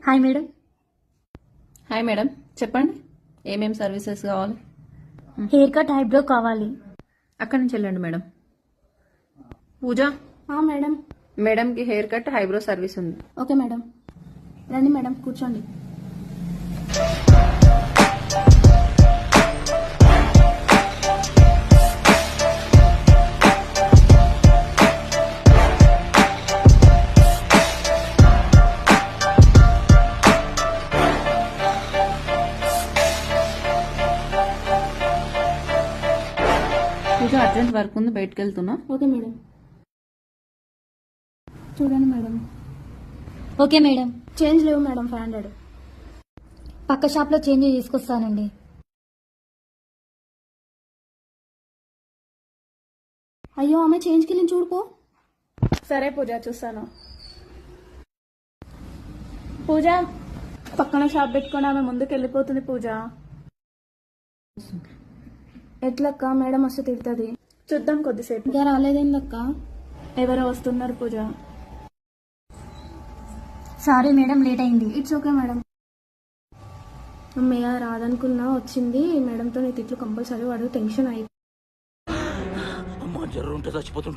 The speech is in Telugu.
Hi madam. హాయ్ మేడం, చెప్పండి ఏమేం సర్వీసెస్ కావాలి? హెయిర్ కట్, ఐబ్రో కావాలి. అక్కడి నుంచి వెళ్ళండి మేడం. పూజ, మేడం. మేడంకి హెయిర్ కట్ ఐబ్రో సర్వీస్ ఉంది. Okay madam. రండి మేడం, కూర్చోండి. పూజ, అర్జెంట్ వర్క్ ఉంది, బయటకు వెళ్తున్నా. Okay madam. చూడండి మేడం. Okay madam. చేంజ్ లేవు మేడం, 500. పక్క షాప్లో చేంజ్ తీసుకొస్తానండి. అయ్యో, ఆమె చేంజ్కి నేను చూడుకో. సరే పూజ, చూస్తాను. పూజ, పక్కన షాప్ పెట్టుకొని ఆమె ముందుకు వెళ్ళిపోతుంది. పూజ, ఎట్లక్క? మేడం వస్తే తిడుతుంది. చూద్దాం కొద్దిసేపు. ఇంకా రాలేదేందక్క? ఎవరో వస్తున్నారు పూజ. సారీ మేడం, లేట్ అయింది. It's okay madam. అమ్మయ్య, రాదనుకున్నా వచ్చింది. మేడంతో నీ తిట్లు కంపల్సరీ. వాడు టెన్షన్ అయ్యి అమ్మ జర్ర ఉంటే చచ్చిపోతుంటే